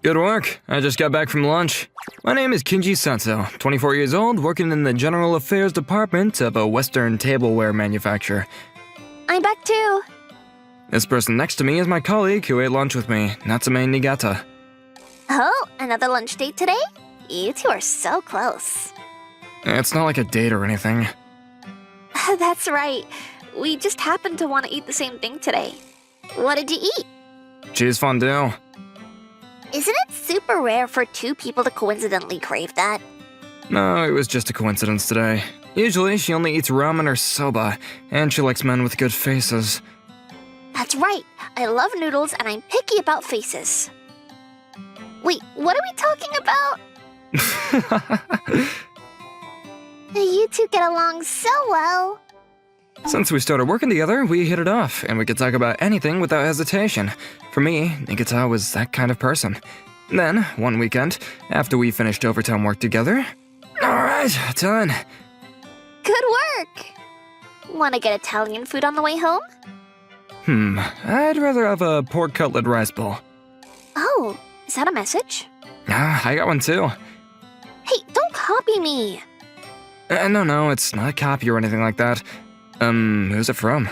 Good work. I just got back from lunch. My name is Kinji Sanso, 24 years old, working in the General Affairs Department of a Western tableware manufacturer. I'm back too. This person next to me is my colleague who ate lunch with me, Natsume Nigata. Oh, another lunch date today? You two are so close. It's not like a date or anything. That's right. We just happened to want to eat the same thing today. What did you eat? Cheese fondue. Isn't it super rare for two people to coincidentally crave that? No, it was just a coincidence today. Usually, she only eats ramen or soba, and she likes men with good faces. That's right. I love noodles and I'm picky about faces. Wait, what are we talking about? You two get along so well. Since we started working together, we hit it off, and we could talk about anything without hesitation. For me, Nigata was that kind of person. Then, one weekend, after we finished overtime work together... Alright, done. Good work. Wanna get Italian food on the way home? I'd rather have a pork cutlet rice bowl. Oh, is that a message? I got one too. Hey, don't copy me. No, it's not a copy or anything like that. Who's it from?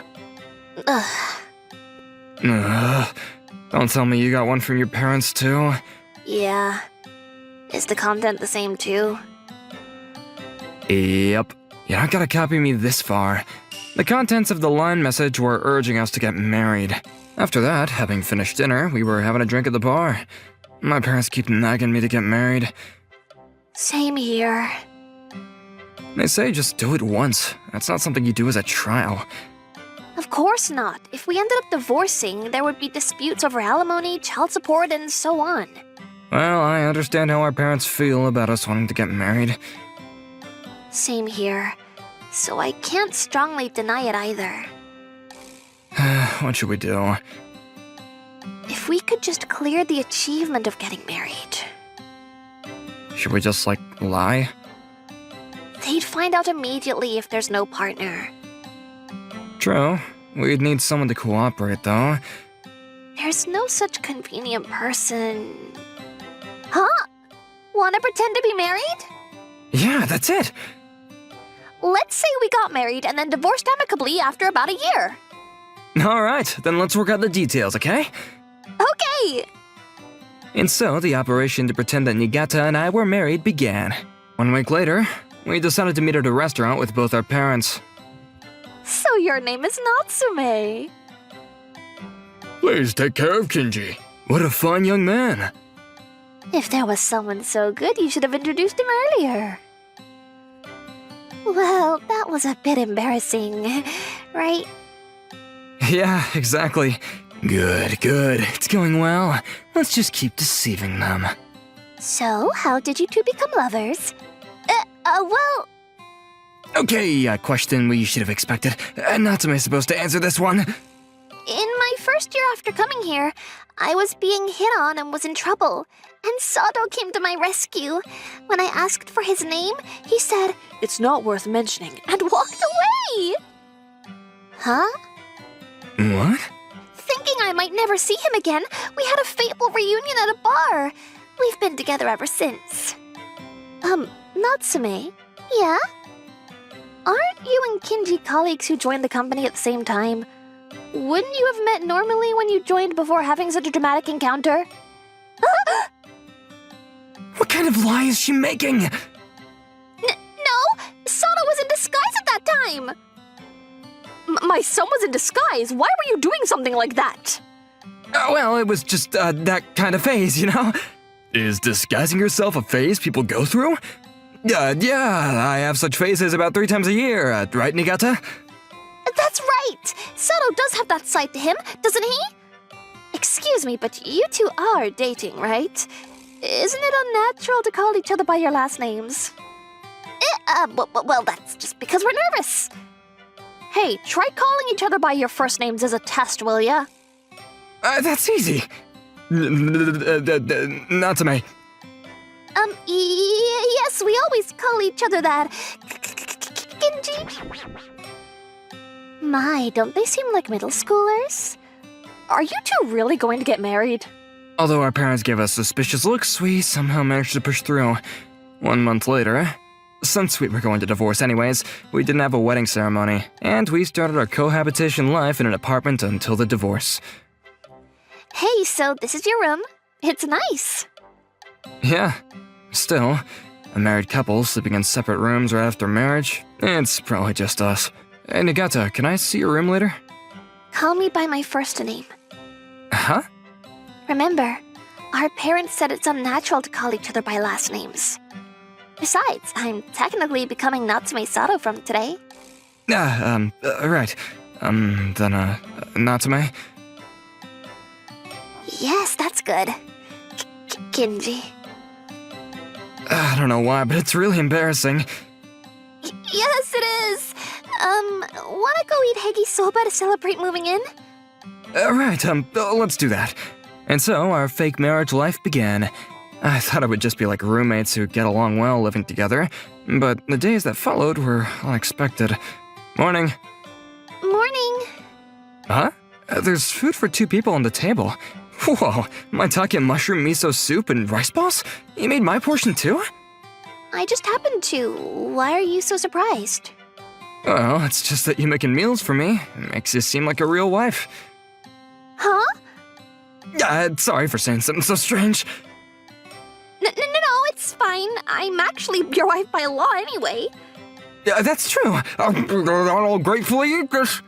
Don't tell me you got one from your parents too. Yeah. Is the content the same too? Yep. You don't gotta copy me this far. The contents of the line message were urging us to get married. After that, having finished dinner, we were having a drink at the bar. My parents keep nagging me to get married. Same here. They say just do it once. That's not something you do as a trial. Of course not. If we ended up divorcing, there would be disputes over alimony, child support, and so on. Well, I understand how our parents feel about us wanting to get married. Same here. So I can't strongly deny it either. What should we do? If we could just clear the achievement of getting married. Should we just, lie? They'd find out immediately if there's no partner. True. We'd need someone to cooperate, though. There's no such convenient person. Huh? Wanna pretend to be married? Yeah, that's it! Let's say we got married and then divorced amicably after about a year. Alright, then let's work out the details, okay? Okay! And so, the operation to pretend that Nigata and I were married began. 1 week later, we decided to meet at a restaurant with both our parents. So your name is Natsume. Please take care of Kinji. What a fine young man. If there was someone so good, you should have introduced him earlier. Well, that was a bit embarrassing, right? Yeah, exactly. Good. It's going well. Let's just keep deceiving them. So, how did you two become lovers? Well... Okay, a question we should have expected. Natsume's supposed to answer this one. In my first year after coming here, I was being hit on and was in trouble. And Sado came to my rescue. When I asked for his name, he said, "It's not worth mentioning," and walked away. Huh? What? Thinking I might never see him again, we had a fateful reunion at a bar. We've been together ever since. Natsume? Yeah? Aren't you and Kinji colleagues who joined the company at the same time? Wouldn't you have met normally when you joined before having such a dramatic encounter? What kind of lie is she making? No! Sado was in disguise at that time! My son was in disguise? Why were you doing something like that? Well, it was just, that kind of phase, you know? Is disguising yourself a phase people go through? Yeah, I have such phases about 3 times a year, right, Nigata? That's right! Sado does have that side to him, doesn't he? Excuse me, but you two are dating, right? Isn't it unnatural to call each other by your last names? Well, that's just because we're nervous. Hey, try calling each other by your first names as a test, will ya? That's easy. Natsume. Yes, we always call each other that. Kinji? My, don't they seem like middle schoolers? Are you two really going to get married? Although our parents gave us suspicious looks, we somehow managed to push through. 1 month later, since we were going to divorce anyways, we didn't have a wedding ceremony, and we started our cohabitation life in an apartment until the divorce. Hey, so this is your room. It's nice. Yeah, still, a married couple sleeping in separate rooms right after marriage, it's probably just us. Hey, Nagata, can I see your room later? Call me by my first name. Huh? Remember, our parents said it's unnatural to call each other by last names. Besides, I'm technically becoming Natsume Sato from today. Right. Natsume? Yes, that's good. Kinji. I don't know why, but it's really embarrassing. Yes, it is. Wanna go eat Hegi soba to celebrate moving in? Right, let's do that. And so, our fake marriage life began. I thought it would just be like roommates who get along well living together, but the days that followed were unexpected. Morning. Morning. Huh? There's food for 2 people on the table. Whoa, maitake mushroom miso soup and rice balls? You made my portion too? I just happened to. Why are you so surprised? Well, it's just that you making meals for me. It makes you seem like a real wife. Huh? Sorry for saying something so strange. No, it's fine. I'm actually your wife by law anyway. Yeah, that's true. I'll gratefully eat this.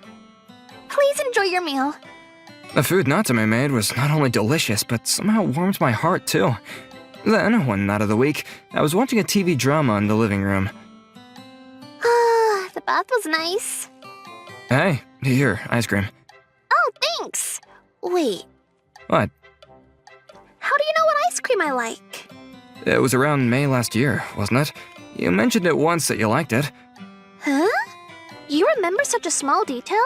Please enjoy your meal. The food Natsume made was not only delicious, but somehow warmed my heart too. Then, one night of the week, I was watching a TV drama in the living room. Ah, the bath was nice. Hey, here, ice cream. Oh, thanks. Wait, What? how do you know what ice cream I like? It was around May last year, wasn't it? You mentioned it once that you liked it. Huh? You remember such a small detail?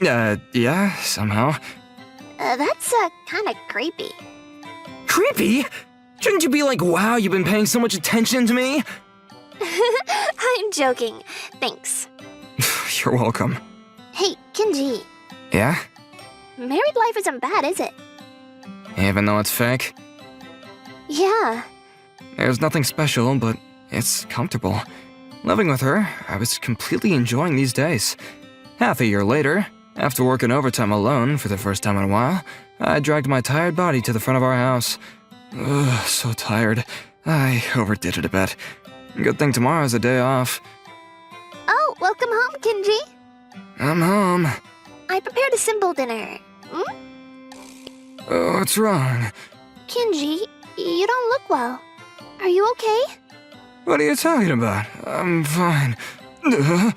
Yeah, somehow. That's kinda creepy. Creepy? Shouldn't you be like, wow, you've been paying so much attention to me? I'm joking. Thanks. You're welcome. Hey, Kinji. Yeah? Married life isn't bad, is it? Even though it's fake? Yeah. There's nothing special, but it's comfortable. Living with her, I was completely enjoying these days. Half a year later, after working overtime alone for the first time in a while, I dragged my tired body to the front of our house. Ugh, so tired. I overdid it a bit. Good thing tomorrow's a day off. Oh, welcome home, Kinji. I'm home. I prepared a simple dinner. Hmm? What's wrong? Kinji, you don't look well. Are you okay? What are you talking about? I'm fine. Ugh.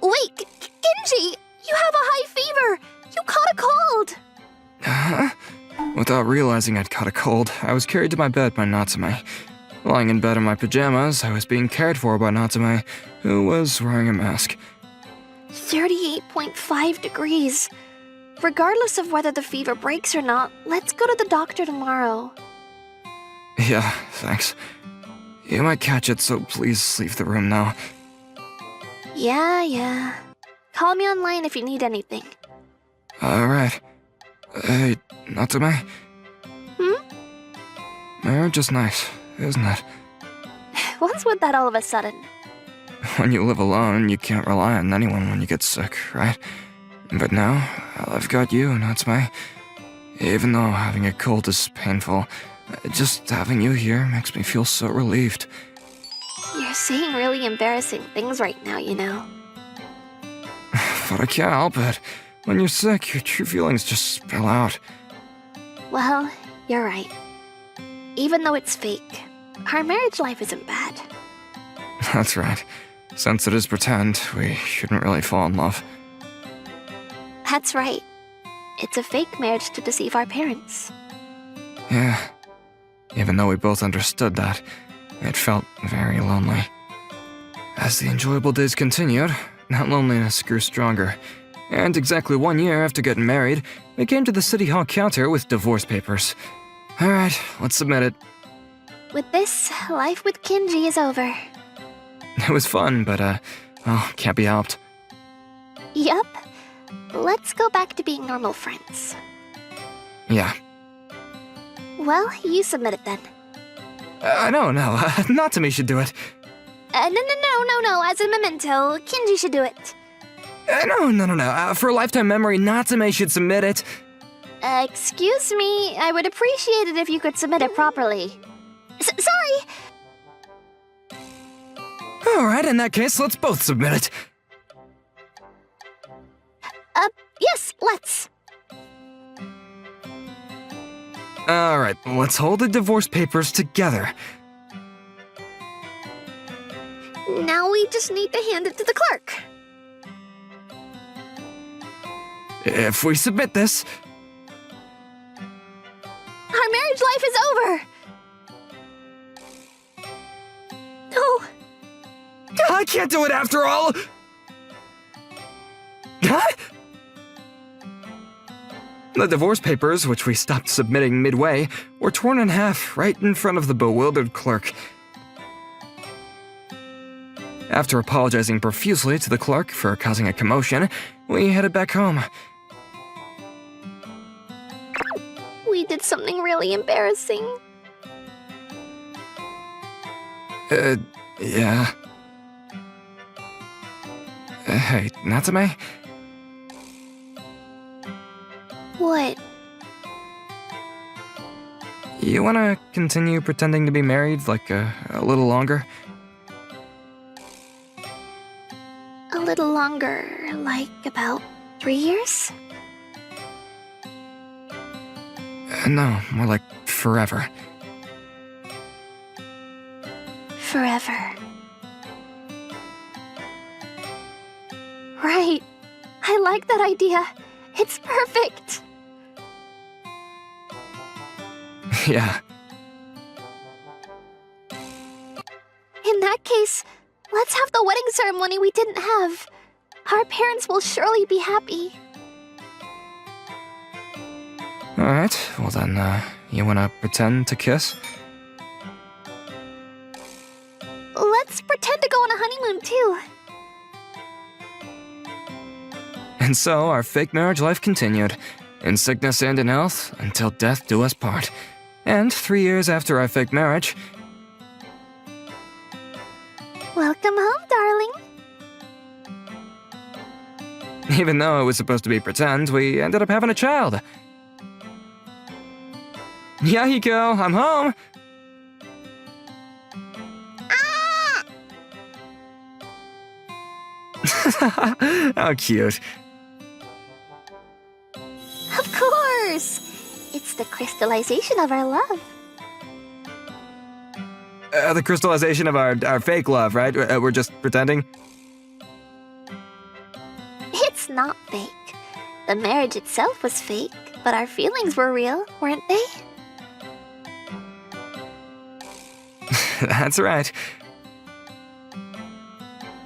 Wait, Kinji! You have a high fever! You caught a cold! Huh? Without realizing I'd caught a cold, I was carried to my bed by Natsume. Lying in bed in my pajamas, I was being cared for by Natsume, who was wearing a mask. 38.5 degrees. Regardless of whether the fever breaks or not, let's go to the doctor tomorrow. Yeah, thanks. You might catch it, so please leave the room now. Yeah. Call me online if you need anything. Alright. Hey, Natsume? Marriage is nice, isn't it? What's with that all of a sudden? When you live alone, you can't rely on anyone when you get sick, right? But now, I've got you, Natsume. Even though having a cold is painful, just having you here makes me feel so relieved. You're saying really embarrassing things right now, you know. But I can't help it. When you're sick, your true feelings just spill out. Well, you're right. Even though it's fake, our marriage life isn't bad. That's right. Since it is pretend, we shouldn't really fall in love. That's right. It's a fake marriage to deceive our parents. Yeah. Even though we both understood that, it felt very lonely. As the enjoyable days continued, that loneliness grew stronger. And exactly 1 year after getting married, we came to the city hall counter with divorce papers. Alright, let's submit it. With this, life with Kinji is over. It was fun, but, well, can't be helped. Yup. Let's go back to being normal friends. Yeah. Well, you submit it then. No, Natsumi should do it. No. As a memento, Kinji should do it. No. For a lifetime memory, Natsume should submit it. Excuse me, I would appreciate it if you could submit it properly. Sorry! Alright, in that case, let's both submit it. Yes, let's. Alright, let's hold the divorce papers together. Now we just need to hand it to the clerk. If we submit this... Our marriage life is over! No. I can't do it after all! Huh? The divorce papers, which we stopped submitting midway, were torn in half right in front of the bewildered clerk. After apologizing profusely to the clerk for causing a commotion, we headed back home. We did something really embarrassing. Yeah. Hey, Natsume? What? You wanna continue pretending to be married, like, a little longer? A little longer, like about 3 years? No, more like forever. Forever. Right. I like that idea. It's perfect. Yeah. In that case, let's have the wedding ceremony we didn't have. Our parents will surely be happy. Alright, well then, you wanna pretend to kiss? Let's pretend to go on a honeymoon too. And so, our fake marriage life continued, in sickness and in health, until death do us part. And 3 years after our fake marriage... Welcome home, darling. Even though it was supposed to be pretend, we ended up having a child. Yahiko, I'm home! How cute. Of course! It's the crystallization of our love. The crystallization of our fake love, right? We're just pretending? It's not fake. The marriage itself was fake, but our feelings were real, weren't they? That's right.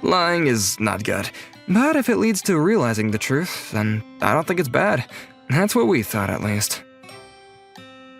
Lying is not good, but if it leads to realizing the truth, then I don't think it's bad. That's what we thought, at least.